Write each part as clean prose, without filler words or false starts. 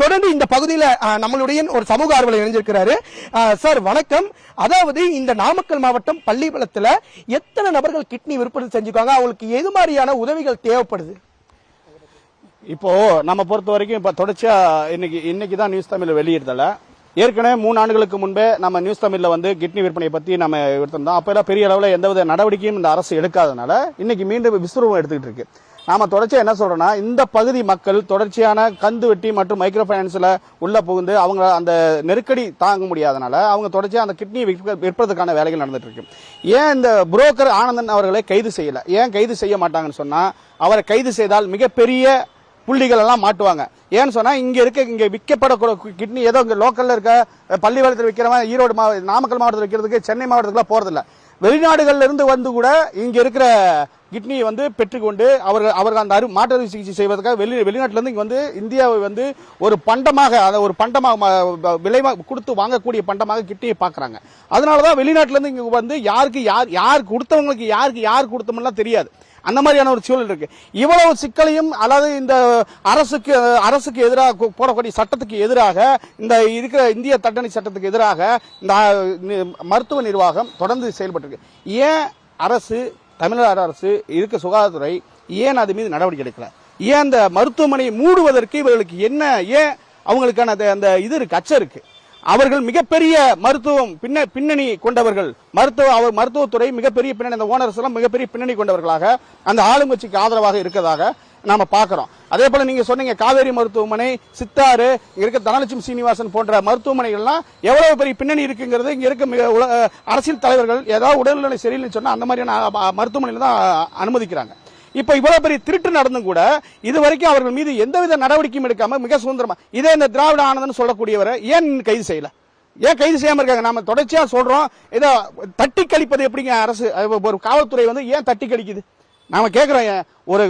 தொடர்ந்து இந்த பகுதியில் நம்மளுடைய ஒரு சமூக ஆர்வலர் இணைஞ்சிருக்கிறாரு. சார் வணக்கம். அதாவது இந்த நாமக்கல் மாவட்டம் பள்ளிப்பாளையத்தில் எத்தனை நபர்கள் கிட்னி விற்பனை செஞ்சுக்காங்க, அவங்களுக்கு எது மாதிரியான உதவிகள் தேவைப்படுது? இப்போ நம்ம பொறுத்த வரைக்கும் இப்ப தொடர்ச்சியா இன்னைக்கு தான் நியூஸ் தமிழ் வெளியிடுதல. ஏற்கனவே 3 ஆண்டுகளுக்கு முன்பே நம்ம நியூஸ் தமிழ்ல வந்து கிட்னி விற்பனையை பத்தி நம்ம எடுத்திருந்தோம். அப்ப பெரிய அளவில் எந்தவித நடவடிக்கையும் இந்த அரசு எடுக்காதனால இன்னைக்கு மீண்டும் விஸ்வரூபம் எடுத்துக்கிட்டு இருக்கு. நாம தொடர்ச்சியா என்ன சொல்றோம்னா, இந்த பகுதி மக்கள் தொடர்ச்சியான கந்து வெட்டி மற்றும் மைக்ரோ பைனான்ஸ்ல உள்ள புகுந்து அவங்க அந்த நெருக்கடி தாங்க முடியாதனால அவங்க தொடர்ச்சியா அந்த கிட்னி விற்பதற்கான வேலைகள் நடந்துட்டு இருக்கு. ஏன் இந்த புரோக்கர் ஆனந்தன் அவர்களை கைது செய்யல? ஏன் கைது செய்ய மாட்டாங்கன்னு சொன்னா, அவரை கைது செய்தால் மிகப்பெரிய புள்ளிகள் எல்லாம் மாட்டுவாங்க. ஏன்னு சொன்னா, இங்க விற்கப்படக்கூடிய கிட்னி ஏதோ இங்க லோக்கல்ல இருக்க பள்ளிப்பாளையத்தில் விற்கிறவன் ஈரோடு நாமக்கல் மாவட்டத்தில் விற்கிறதுக்கு சென்னை மாவட்டத்துக்குலாம் போறதில்ல. வெளிநாடுகள்ல இருந்து வந்து கூட இங்க இருக்கிற கிட்னியை வந்து பெற்றுக்கொண்டு அவர்கள் அந்த மாற்று அறுவை சிகிச்சை செய்வதற்காக வெளிநாட்டில இருந்து இங்க வந்து இந்தியாவை வந்து ஒரு பண்டமாக விலை கொடுத்து வாங்கக்கூடிய பண்டமாக கிட்னியை பாக்குறாங்க. அதனாலதான் வெளிநாட்டில இருந்து இங்க வந்து யார் கொடுத்தவங்களுக்கு யார் கொடுத்தோம்லாம் தெரியாது. அந்த மாதிரியான ஒரு சூழல் இருக்கு. இவ்வளவு சிக்கலையும் அதாவது இந்த அரசுக்கு எதிராக போடக்கூடிய சட்டத்துக்கு எதிராக, இந்த இருக்கிற இந்திய தண்டனை சட்டத்துக்கு எதிராக இந்த மருத்துவ நிர்வாகம் தொடர்ந்து செயல்பட்டு இருக்கு. ஏன் தமிழ்நாடு அரசு இருக்க சுகாதாரத்துறை ஏன் அது மீது நடவடிக்கை எடுக்கல? ஏன் அந்த மருத்துவமனையை மூடுவதற்கு இவர்களுக்கு என்ன, ஏன் அவங்களுக்கான அந்த இது இருக்கு, அச்சம் இருக்கு? அவர்கள் மிகப்பெரிய மருத்துவம் பின்னணி கொண்டவர்கள், மருத்துவத்துறை மிகப்பெரிய பின்னணி, அந்த ஓனர்ஸ் எல்லாம் மிகப்பெரிய பின்னணி கொண்டவர்களாக அந்த ஆளுங்கட்சிக்கு ஆதரவாக இருக்கதாக நாம பாக்குறோம். அதே போல நீங்க சொன்னீங்க காவேரி மருத்துவமனை, சித்தாறு, இருக்க தனலட்சுமி சீனிவாசன் போன்ற மருத்துவமனைகள்லாம் எவ்வளவு பெரிய பின்னணி இருக்குங்கிறது இங்க இருக்க அரசியல் தலைவர்கள் ஏதாவது உடல்நிலை சரியில்லைன்னு சொன்னா அந்த மாதிரியான மருத்துவமனையில தான் அனுமதிக்கிறாங்க. இப்ப இவ்வளவு பெரிய திருட்டு நடந்தும் கூட இதுவரைக்கும் அவர்கள் மீது எந்தவித நடவடிக்கையும் எடுக்காம மிக சுதந்திரமா இதே இந்த திராவிட ஆனந்தன் சொல்லக்கூடியவரை ஏன் கைது செய்யல? ஏன் கைது செய்யாம இருக்காங்க? நாம தொடர்ச்சியா சொல்றோம், இதை தட்டி கழிப்பது எப்படிங்க அரசு? ஒரு காவல்துறை வந்து ஏன் தட்டி கழிக்குது? நாம கேட்கிறோம்,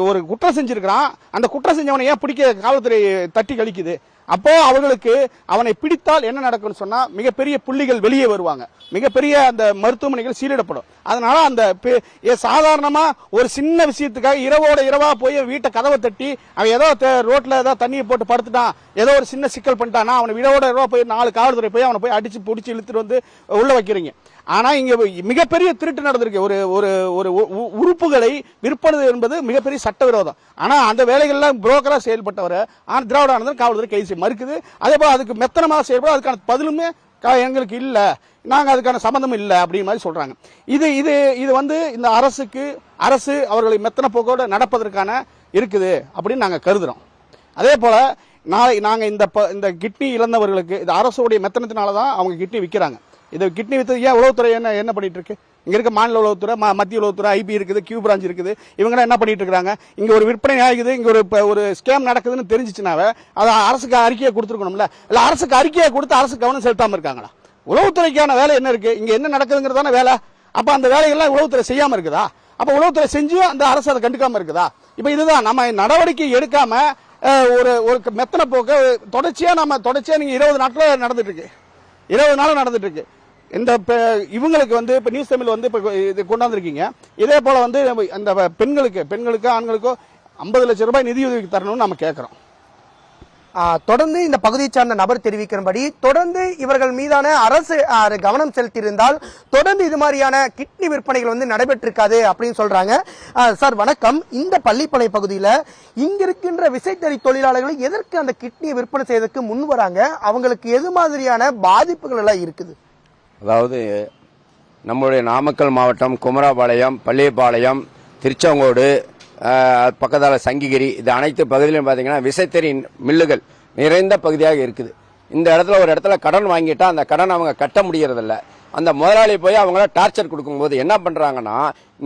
ஒரு குற்றம் செஞ்சிருக்கிறான், அந்த குற்றம் செஞ்சவனை ஏன் பிடிக்க காவல்துறை தட்டி கழிக்குது? அப்போ அவர்களுக்கு அவனை பிடித்தால் என்ன நடக்கும்னு சொன்னா, மிகப்பெரிய புள்ளிகள் வெளியே வருவாங்க, மிகப்பெரிய அந்த மருத்துவமனைகள் சீலிடப்படும். அதனால அந்த சாதாரணமா ஒரு சின்ன விஷயத்துக்காக இரவா போய் வீட்டை கதவை தட்டி அவன் ஏதோ ரோட்ல ஏதோ தண்ணியை போட்டு படுத்துட்டான், ஏதோ ஒரு சின்ன சிக்கல் பண்ணிட்டானா, அவனை இரவா போய் 4 காவல்துறை போய் அவனை போய் அடிச்சு பிடிச்சி இழுத்துட்டு வந்து உள்ள வைக்கிறீங்க. ஆனா இங்க மிகப்பெரிய திருட்டு நடந்திருக்கு. ஒரு உறுப்புகளை விற்பது என்பது மிகப்பெரிய சட்டவிரோதம். ஆனா அந்த வேலைகள்லாம் புரோக்கரா செயல்பட்டவர் திராவிட ஆனந்தன் காவல்துறை கைது செய்ய மறுக்குது. அதே போல அதுக்கு மெத்தனமாக செயல்பட அதுக்கான பதிலுமே எங்களுக்கு இல்ல, நாங்க அதுக்கான சம்பந்தம் இல்ல அப்படிங்கிற மாதிரி சொல்றாங்க. இது வந்து இந்த அரசு அவர்களை மெத்தன போக்கோட நடப்பதற்கான இருக்குது அப்படின்னு நாங்க கருதுறோம். அதே போல நாளை நாங்க இந்த கிட்னி இழந்தவர்களுக்கு இந்த அரசுடைய மெத்தனத்தினாலதான் அவங்க கிட்னி விற்கிறாங்க. இது கிட்னி வித்தது ஏன் உளவுத்துறை என்ன பண்ணிட்டு இருக்கு? இங்க இருக்க மாநில உளவுத்துறை, மத்திய உளவுத்துறை, ஐபி இருக்குது, கியூ பிரான்ச் இருக்குது, இவங்க என்ன பண்ணிட்டு இருக்காங்க? இங்க ஒரு விற்பனை ஆகுது, இங்க ஒரு ஸ்கேம் நடக்குதுன்னு தெரிஞ்சிச்சுனாவே அது அரசுக்கு அறிக்கையை கொடுத்துருக்கணும்ல. இல்ல அரசுக்கு அறிக்கையை கொடுத்து அரசு கவனம் செலுத்தாம இருக்காங்களா? உளவுத்துறைக்கான வேலை என்ன இருக்கு? இங்க என்ன நடக்குதுங்கிறதான வேலை. அப்ப அந்த வேலைகள்லாம் உளவுத்துறை செய்யாம இருக்குதா? அப்ப உளவுத்துறை செஞ்சு அந்த அரசு அதை கண்டுக்காம இருக்குதா? இப்ப இதுதான் நம்ம நடவடிக்கை எடுக்காம ஒரு மெத்தனை போக்க தொடர்ச்சியா நீங்க 20 நாட்கள நடந்துட்டு இருக்கு, 20 நாள் நடந்துட்டு இருக்கு. இந்த இவங்களுக்கு வந்து இப்ப நியூஸ் தமிழ் வந்து இது கொண்டாந்துருக்கீங்க. இதே போல வந்து அந்த பெண்களுக்கு ஆண்களுக்கோ 50 லட்சம் ரூபாய் நிதியுதவி தரணும்னு நம்ம கேட்கிறோம். தொடர்ந்து இந்த பகுதியை சார்ந்த நபர் தெரிவிக்கிறபடி தொடர்ந்து இவர்கள் மீதான அரசு கவனம் செலுத்தியிருந்தால் தொடர்ந்து இது மாதிரியான கிட்னி விற்பனைகள் வந்து நடைபெற்றிருக்காது அப்படின்னு சொல்றாங்க. சார் வணக்கம். இந்த பள்ளிப்பாளையம் பகுதியில் இங்க இருக்கின்ற விசைத்தறி தொழிலாளர்கள் எதற்கு அந்த கிட்னியை விற்பனை செய்வதற்கு முன் வராங்க? அவங்களுக்கு எது மாதிரியான பாதிப்புகள் எல்லாம் இருக்குது? அதாவது நம்முடைய நாமக்கல் மாவட்டம் குமராபாளையம், பள்ளிப்பாளையம், திருச்செங்கோடு, பக்கத்தால் சங்கிகிரி, இது அனைத்து பகுதியிலும் பார்த்தீங்கன்னா விசைத்தறி மில்லுகள் நிறைந்த பகுதியாக இருக்குது. இந்த இடத்துல ஒரு இடத்துல கடன் வாங்கிட்டா அந்த கடன் அவங்க கட்ட முடியறதில்ல. அந்த முதலாளி போய் அவங்கள டார்ச்சர் கொடுக்கும்போது என்ன பண்றாங்கன்னா,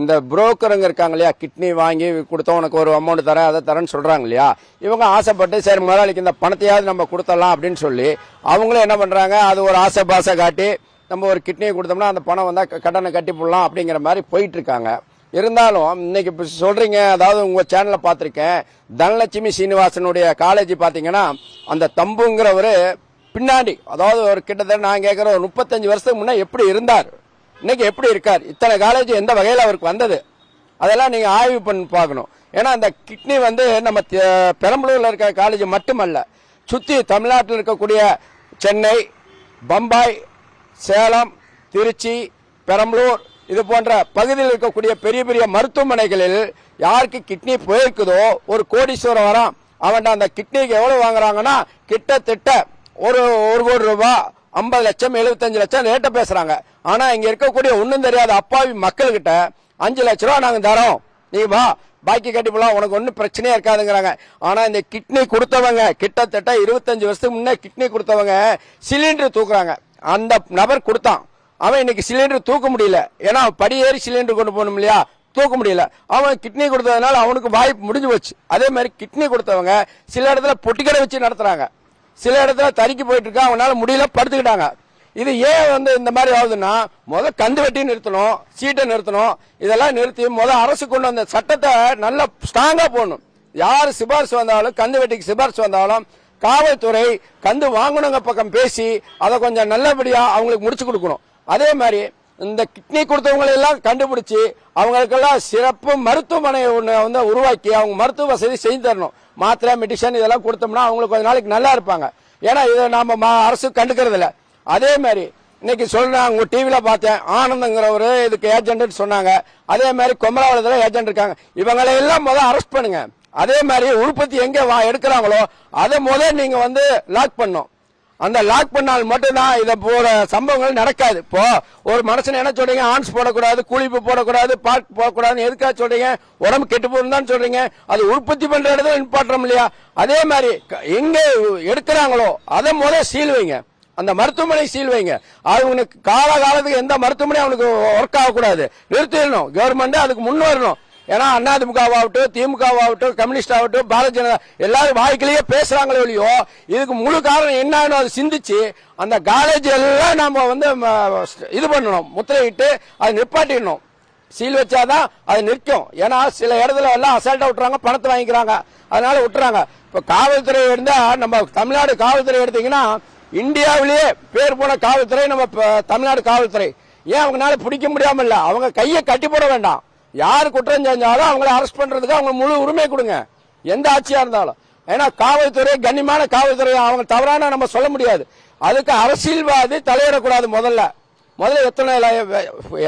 இந்த புரோக்கருங்க இருக்காங்க இல்லையா, கிட்னி வாங்கி கொடுத்தோம் உனக்கு ஒரு அமௌண்ட் தரேன் அதை தரேன்னு சொல்றாங்க இல்லையா, இவங்க ஆசைப்பட்டு சரி முதலாளிக்கு இந்த பணத்தையாவது நம்ம கொடுத்துடலாம் அப்படின்னு சொல்லி அவங்களும் என்ன பண்றாங்க, அது ஒரு ஆசை பாசை காட்டி நம்ம ஒரு கிட்னியை கொடுத்தோம்னா அந்த பணம் வந்தா கடனை கட்டி போடலாம் அப்படிங்கிற மாதிரி போயிட்டு இருக்காங்க. இருந்தாலும் இன்னைக்கு சொல்றீங்க, அதாவது உங்க சேனல்ல பாத்திருக்கேன், தனலட்சுமி சீனிவாசனுடைய காலேஜ் பாத்தீங்கன்னா அந்த தம்புங்கிறவரு பின்னாடி, அதாவது ஒரு கிட்டத்தட்ட நான் கேட்கிற ஒரு 35 வருஷத்துக்கு முன்ன எப்படி இருந்தார், இன்னைக்கு எப்படி இருக்கார், இத்தனை காலேஜ் எந்த வகையில் அவருக்கு வந்தது, அதெல்லாம் நீங்க ஆய்வு பண்ணி பார்க்கணும். ஏன்னா அந்த கிட்னி வந்து நம்ம பெரம்பலூர்ல இருக்க காலேஜ் மட்டுமல்ல, சுற்றி தமிழ்நாட்டில் இருக்கக்கூடிய சென்னை, பம்பாய், சேலம், திருச்சி, பெரம்பலூர் இது போன்ற பகுதியில் இருக்கக்கூடிய பெரிய பெரிய மருத்துவமனைகளில் யாருக்கு கிட்னி போயிருக்குதோ ஒரு கோடீஸ்வரம் வரான். அவன் அந்த கிட்னிக்கு எவ்வளவு வாங்குறாங்கன்னா கிட்டத்தட்ட ஒரு கோடி ரூபாய், 50 லட்சம் 75 லட்சம் ரேட்ட பேசுறாங்க. ஆனா இங்க இருக்கக்கூடிய ஒன்னும் தெரியாத அப்பாவி மக்கள்கிட்ட 5 லட்ச ரூபா நாங்க தரோம், நீ வா பாக்கி கட்டி போலாம், உனக்கு ஒன்னும் பிரச்சனையே இருக்காதுங்கிறாங்க. ஆனா இந்த கிட்னி கொடுத்தவங்க கிட்டத்தட்ட 25 வருஷத்துக்கு முன்னே கிட்னி கொடுத்தவங்க சிலிண்டர் தூக்குறாங்க. அந்த நபர் கொடுத்தான், அவன் இன்னைக்கு சிலிண்டர் தூக்க முடியல. ஏன்னா படி ஏறி சிலிண்டர் கொண்டு போகணும் இல்லையா, தூக்க முடியல. அவன் கிட்னி கொடுத்ததுனால அவனுக்கு வாய்ப்பு முடிஞ்சு போச்சு. அதே மாதிரி கிட்னி கொடுத்தவங்க சில இடத்துல பொட்டிக்கடை வச்சு நடத்துறாங்க, சில இடத்துல தறிக்கு போயிட்டு இருக்கா, அவனால முடியல படுத்துக்கிட்டாங்க. இது ஏன் இந்த மாதிரி ஆகுதுன்னா, முதல் கந்து வெட்டி நிறுத்தணும், சீட்டை நிறுத்தணும், இதெல்லாம் நிறுத்தி முதல் அரசு கொண்டு வந்த சட்டத்தை நல்லா ஸ்ட்ராங்கா போடணும். யாரு சிபாரிசு வந்தாலும், கந்து வெட்டிக்கு சிபாரிசு வந்தாலும் காவல்துறை கந்து வாங்கணுங்க பக்கம் பேசி அதை கொஞ்சம் நல்லபடியா அவங்களுக்கு முடிச்சு கொடுக்கணும். அதே மாதிரி இந்த கிட்னி கொடுத்தவங்களை எல்லாம் கண்டுபிடிச்சு அவங்களுக்கெல்லாம் சிறப்பு மருத்துவமனை ஒன்று உருவாக்கி அவங்க மருத்துவ வசதி செய்து தரணும். மாத்திரை, மெடிசன் இதெல்லாம் கொடுத்தோம்னா அவங்களுக்கு கொஞ்ச நாளைக்கு நல்லா இருப்பாங்க. ஏன்னா இதை நாம அரசு கண்டுக்கிறது இல்ல. அதே மாதிரி இன்னைக்கு சொல்றாங்க, உங்க டிவில பார்த்தேன், ஆனந்தங்கிறவரு இதுக்கு ஏஜென்ட் சொன்னாங்க. அதே மாதிரி கொமராவளத்துல ஏஜென்ட் இருக்காங்க. இவங்களை எல்லாம் முதல்ல அரெஸ்ட் பண்ணுங்க. அதே மாதிரி உற்பத்தி எங்க எடுக்கிறாங்களோ அதை முதல்ல நீங்க லாக் பண்ணும். அந்த லாக் பண்ணால் மட்டும்தான் இதை போற சம்பவங்கள் நடக்காது. இப்போ ஒரு மனுஷன் என்ன சொல்றீங்க, ஆன்ஸ் போடக்கூடாது, கூலிப்பு போடக்கூடாது, பார்க் போடக்கூடாதுன்னு எதுக்காக சொல்றீங்க? உடம்பு கெட்டு போகுதுன்னு சொல்றீங்க. அது உற்பத்தி பண்ற இடத்துல நிப்பாட்டுறோம் இல்லையா? அதே மாதிரி எங்க எடுக்கிறாங்களோ அதை முதல்ல சீல் வைங்க, அந்த மருத்துவமனை சீல் வைங்க. அவனுக்கு காலகாலத்துக்கு எந்த மருத்துவமனை அவனுக்கு ஒர்க் ஆகக்கூடாது, நிறுத்திடணும். கவர்மெண்ட் அதுக்கு முன் வரணும். ஏன்னா அதிமுகவாகட்டும், திமுகவாகட்டும், கம்யூனிஸ்ட் ஆகட்டும், பாரதிய ஜனதா எல்லாரும் வாய்க்கிலேயே பேசுறாங்களோ இல்லையோ, இதுக்கு முழு காரணம் என்னன்னு அதை சிந்திச்சு அந்த காலேஜ் எல்லாம் நம்ம இது பண்ணணும், முத்திரையிட்டு அதை நிப்பாட்டிடணும். சீல் வச்சாதான் அது நிற்கும். ஏன்னா சில இடத்துல எல்லாம் அசால்ட்டா விட்டுறாங்க, பணத்தை வாங்கிக்கிறாங்க, அதனால விட்டுறாங்க. இப்ப காவல்துறை இருந்தா, நம்ம தமிழ்நாடு காவல்துறை எடுத்தீங்கன்னா இந்தியாவிலேயே பேர் போன காவல்துறை நம்ம தமிழ்நாடு காவல்துறை. ஏன் அவங்களால பிடிக்க முடியாம இல்ல, அவங்க கையை கட்டி போட வேண்டாம். யாரு குற்றம் செஞ்சாலும் அவங்களை அரெஸ்ட் பண்றதுக்கு அவங்க முழு உரிமை கொடுங்க, எந்த ஆட்சியா இருந்தாலும். ஏன்னா காவல்துறை கண்ணியமான காவல்துறை, அவங்க தவறான நம்ம சொல்ல முடியாது. அதுக்கு அரசியல்வாதி தலையிடக்கூடாது. முதல்ல எத்தனை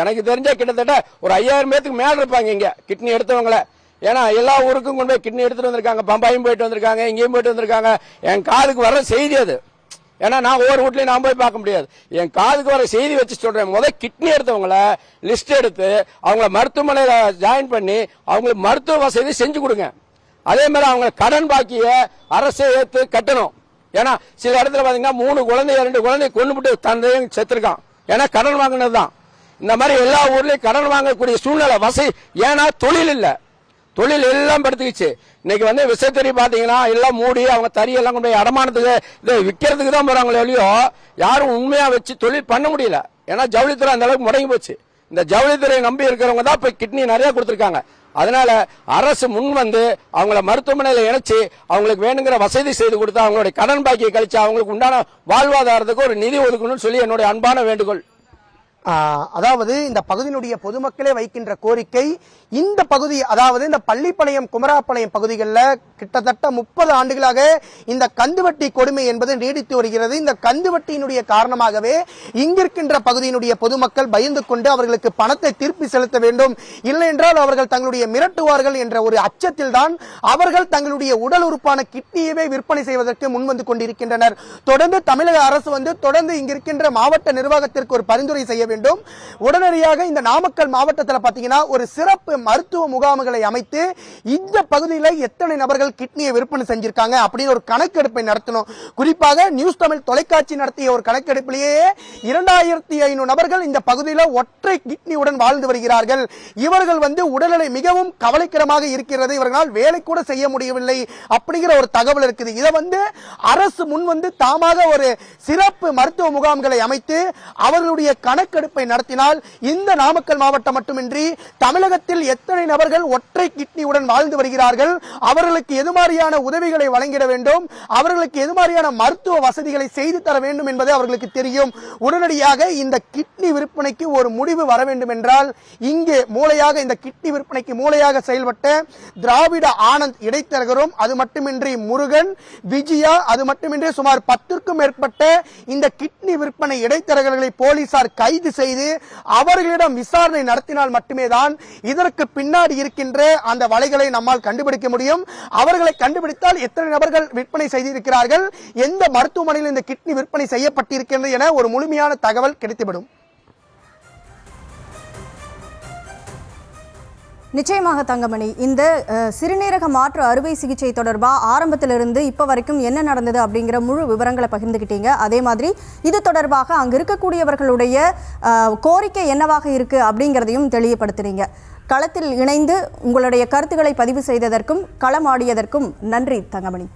எனக்கு தெரிஞ்ச கிட்டத்தட்ட ஒரு 5000 பேத்துக்கு மேல இருப்பாங்க இங்க கிட்னி எடுத்தவங்கள. ஏன்னா எல்லா ஊருக்கும் கொண்டு போய் கிட்னி எடுத்துட்டு வந்திருக்காங்க, பம்பாயும் போயிட்டு வந்திருக்காங்க, இங்கேயும் போயிட்டு வந்திருக்காங்க. என் காதுக்கு வர செய்தி அது. ஏன்னா நான் ஒவ்வொரு வீட்லயும் நான் போய் பார்க்க முடியாது. என் காதுக்கு வர செய்தி வச்சு சொல்றேன். முதல் கிட்னி எடுத்தவங்கள லிஸ்ட் எடுத்து அவங்கள மருத்துவமனையில ஜாயின் பண்ணி அவங்களுக்கு மருத்துவ வசதி செஞ்சு கொடுங்க. அதே மாதிரி அவங்க கடன் பாக்கிய அரசே ஏத்து கட்டணும். ஏன்னா சில இடத்துல பாத்தீங்கன்னா 3 குழந்தை 2 குழந்தை கொண்டுபிட்டு தந்தையும் செத்துருக்கான். ஏன்னா கடன் வாங்கினதுதான். இந்த மாதிரி எல்லா ஊர்லயும் கடன் வாங்கக்கூடிய சூழ்நிலை வசதி. ஏன்னா தொழில் இல்ல, தொழில் எல்லாம் படுத்துக்கிச்சு. இன்னைக்கு விசைத்தறி பாத்தீங்கன்னா எல்லாம் மூடி அவங்க தறி எல்லாம் கொண்டு போய் அடமானத்துக்கு இதை விற்கிறதுக்கு தான் போறாங்களே ஒழியோ யாரும் உண்மையா வச்சு தொழில் பண்ண முடியல. ஏன்னா ஜவுளித்துறை அந்த அளவுக்கு முடங்கி போச்சு. இந்த ஜவுளித்துறை நம்பி இருக்கிறவங்க தான் இப்ப கிட்னி நிறைய கொடுத்திருக்காங்க. அதனால அரசு முன் அவங்கள மருத்துவமனையில இணைச்சு அவங்களுக்கு வேணுங்கிற வசதி செய்து கொடுத்து அவங்களுடைய கடன் பாக்கியை கழிச்சு அவங்களுக்கு உண்டான வாழ்வாதாரத்துக்கு ஒரு நிதி ஒதுக்கணும்னு சொல்லி என்னுடைய அன்பான வேண்டுகோள். அதாவது இந்த பகுதியினுடைய பொதுமக்களே வைக்கின்ற கோரிக்கை, இந்த பகுதி அதாவது இந்த பள்ளிப்பாளையம், குமராபாளையம் பகுதிகளில் கிட்டத்தட்ட 30 ஆண்டுகளாக இந்த கந்துவட்டி கொடுமை என்பது நீடித்து வருகிறது. இந்த கந்துவட்டியினுடைய காரணமாகவே இங்கிருக்கின்ற பகுதியினுடைய பொதுமக்கள் பயந்து கொண்டு அவர்களுக்கு பணத்தை திருப்பி செலுத்த வேண்டும், இல்லை என்றால் அவர்கள் தங்களுடைய மிரட்டுவார்கள் என்ற ஒரு அச்சத்தில் தான் அவர்கள் தங்களுடைய உடல் உறுப்பான கிட்னியவே விற்பனை செய்வதற்கு முன்வந்து கொண்டிருக்கின்றனர். தொடர்ந்து தமிழக அரசு தொடர்ந்து இங்கிருக்கின்ற மாவட்ட நிர்வாகத்திற்கு ஒரு பரிந்துரை செய்ய வேண்டும். உடனடியாக இந்த நாமக்கல் மாவட்டத்தில் பாத்தீங்கன்னா ஒரு சிறப்பு மருத்துவ முகாம்களை அமைத்து இந்த பகுதியில் எத்தனை நபர்கள் கிட்னியை விற்பனை செஞ்சிருக்காங்க அப்படின்னு ஒரு கணக்கெடுப்பை நடத்தணும். குறிப்பாக நியூஸ் தமிழ் தொலைக்காட்சி நடத்திய ஒரு கணக்கெடுப்பிலேயே 2500 நபர்கள் இந்த பகுதியில் ஒற்றை கிட்னியுடன் வாழ்ந்து வருகிறார்கள். இவர்கள் உடல்நிலை மிகவும் கவலைக்கிடமாக இருக்கிறது, இவர்களால் வேலை கூட செய்ய முடியவில்லை அப்படிங்கிற ஒரு தகவல் இருக்குது. இதை அரசு முன் தாமாக ஒரு சிறப்பு மருத்துவ முகாம்களை அமைத்து அவர்களுடைய கணக்கெடுப்பை நடத்தினால் இந்த நாமக்கல் மாவட்டம் மட்டுமின்றி தமிழகத்தில் எத்தனை நபர்கள் ஒற்றை கிட்னியுடன் வாழ்ந்து வருகிறார்கள், அவர்களுக்கு எது மாதிரியான உதவிகளை வழங்கிட வேண்டும், அவர்களுக்கு எது மாதிரியான மருத்துவ வசதிகளை செய்து தர வேண்டும் என்பது அவர்களுக்கு தெரியும். உடனடியாக இந்த கிட்னி விற்பனைக்கு ஒரு முடிவு வர வேண்டும் என்றால் இங்கே மூளையாக இந்த கிட்னி விற்பனைக்கு மூளையாக செயல்பட்ட திராவிட ஆனந்த் இடைத்தரகரும், அது மட்டுமின்றி முருகன், விஜயா, அது மட்டுமின்றி சுமார் 10க்கும் மேற்பட்ட இந்த கிட்னி விற்பனை இடைத்தரகர்களை போலீசார் கைது செய்து அவர்களிடம் விசாரணை நடத்தினால் மட்டுமே தான் இதற்கு பின்னாடி இருக்கின்ற அந்த வலைகளை நம்மால் கண்டுபிடிக்க முடியும். அவர்களை கண்டுபிடித்தால் எத்தனை நபர்கள் விற்பனை செய்திருக்கிறார்கள், எந்த மருத்துவமனையில் இந்த கிட்னி விற்பனை செய்யப்பட்டிருக்கிறது என ஒரு முழுமையான தகவல் கிடைத்துவிடும். நிச்சயமாக தங்கமணி, இந்த சிறுநீரக மாற்று அறுவை சிகிச்சை தொடர்பாக ஆரம்பத்திலிருந்து இப்போ வரைக்கும் என்ன நடந்தது அப்படிங்கிற முழு விவரங்களை பகிர்ந்துக்கிட்டீங்க. அதே மாதிரி இது தொடர்பாக அங்கே இருக்கக்கூடியவர்களுடைய கோரிக்கை என்னவாக இருக்கு அப்படிங்கிறதையும் தெளிவுபடுத்துறீங்க. களத்தில் இணைந்து உங்களுடைய கருத்துக்களை பதிவு செய்ததற்கும் களமாடியதற்கும் நன்றி தங்கமணி.